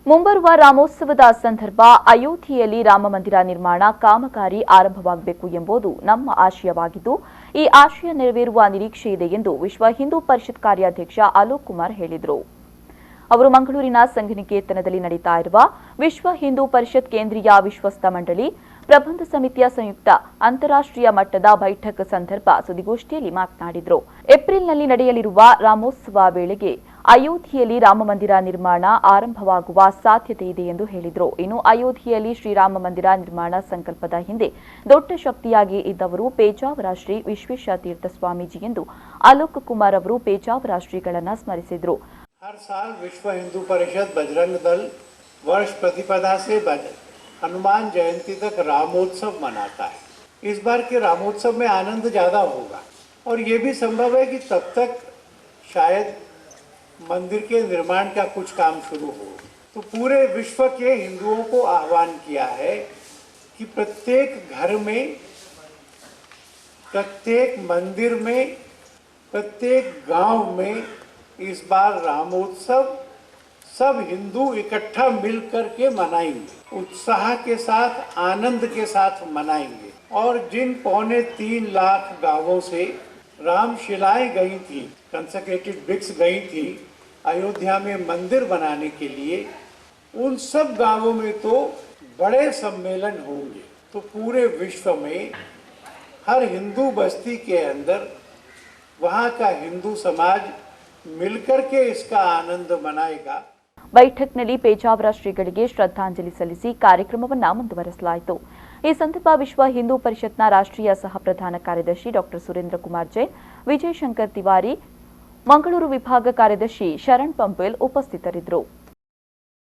ಮುಂಬರುವ ರಾಮೋತ್ಸವದ ಸಂದರ್ಭ ಅಯೋಧ್ಯೆಯಲ್ಲಿ ರಾಮಮಂದಿರ ನಿರ್ಮಾಣ ಕಾಮಗಾರಿ ಆರಂಭವಾಗಬೇಕು ಎಂಬುದು ನಮ್ಮ ಆಶಯವಾಗಿದ್ದು, ಈ ಆಶಯ ನೆರವೇರುವ ನಿರೀಕ್ಷೆ ಇದೆ ಎಂದು ವಿಶ್ವ ಹಿಂದೂ ಪರಿಷತ್ ಕಾರ್ಯಾಧ್ಯಕ್ಷ ಅಲೋಕ್ ಕುಮಾರ್ ಹೇಳಿದರು. ಅವರು ಮಂಗಳೂರಿನ ಸಂಘನಿಕೇತನದಲ್ಲಿ ನಡೆಯುತ್ತಾ ಇರುವ ವಿಶ್ವ ಹಿಂದೂ ಪರಿಷತ್ ಕೇಂದ್ರೀಯ ವಿಶ್ವಸ್ತ ಮಂಡಳಿ ಪ್ರಬಂಧ ಸಮಿತಿಯ ಸಂಯುಕ್ತ ಅಂತಾರಾಷ್ಟ್ರೀಯ ಮಟ್ಟದ ಬೈಠಕ್ ಸಂದರ್ಭ ಸುದ್ದಿಗೋಷ್ಠಿಯಲ್ಲಿ ಮಾತನಾಡಿದರು. ಏಪ್ರಿಲ್ನಲ್ಲಿ ನಡೆಯಲಿರುವ ರಾಮೋತ್ಸವ ವೇಳೆಗೆ ಅಯೋಧ್ಯೆಯಲ್ಲಿ ರಾಮಮಂದಿರ ನಿರ್ಮಾಣ ಆರಂಭವಾಗುವ ಸಾಧ್ಯತೆ ಇದೆ ಎಂದು ಹೇಳಿದರು. ಇನ್ನು ಅಯೋಧ್ಯೆಯಲ್ಲಿ ಶ್ರೀರಾಮ ಮಂದಿರ ನಿರ್ಮಾಣ ಸಂಕಲ್ಪದ ಹಿಂದೆ ದೊಡ್ಡ ಶಕ್ತಿಯಾಗಿ ಇದ್ದವರು ಪೇಜಾವರ ಶ್ರೀ ವಿಶ್ವೇಶ ತೀರ್ಥ ಸ್ವಾಮೀಜಿ ಎಂದು ಅಲೋಕ್ ಕುಮಾರ್ ಅವರು ಪೇಜಾವರ ಶ್ರೀಗಳನ್ನು ಸ್ಮರಿಸಿದರು. हर साल विश्व हिंदू परिषद बजरंग दल वर्ष प्रतिपदा से हनुमान जयंती तक रामोत्सव मनाता है. इस बार के रामोत्सव में आनंद ज़्यादा होगा और ये भी संभव है कि तब तक शायद मंदिर के निर्माण का कुछ काम शुरू हो. तो पूरे विश्व के हिंदुओं को आह्वान किया है कि प्रत्येक घर में, प्रत्येक मंदिर में, प्रत्येक गांव में इस बार रामोत्सव सब हिंदू इकट्ठा मिलकर के मनाएंगे, उत्साह के साथ, आनंद के साथ मनाएंगे. और जिन 3.25 लाख गांवों से रामशिलाएं गई थी, कंसेक्रेटेड ब्रिक्स गई थी अयोध्या में मंदिर बनाने के लिए, उन सब गांवों में तो बड़े सम्मेलन होंगे. तो पूरे विश्व में हर हिंदू बस्ती के अंदर वहाँ का हिंदू समाज मिलकर के इसका आनंद मनाएगा. ಬೈಠಕ್ನಲ್ಲಿ ಪೇಜಾವರ ಶ್ರೀಗಳಿಗೆ ಶ್ರದ್ಧಾಂಜಲಿ ಸಲ್ಲಿಸಿ ಕಾರ್ಯಕ್ರಮವನ್ನು ಮುಂದುವರೆಸಲಾಯಿತು. ಈ ಸಂದರ್ಭ ವಿಶ್ವ ಹಿಂದೂ ಪರಿಷತ್ನ ರಾಷ್ಟ್ರೀಯ ಸಹ ಪ್ರಧಾನ ಕಾರ್ಯದರ್ಶಿ ಡಾ ಸುರೇಂದ್ರ ಕುಮಾರ್ ಜೈನ್, ವಿಜಯ್ ಶಂಕರ್ ತಿವಾರಿ, ಮಂಗಳೂರು ವಿಭಾಗ ಕಾರ್ಯದರ್ಶಿ ಶರಣ್ ಪಂಪೇಲ್ ಉಪಸ್ಥಿತರಿದ್ದರು.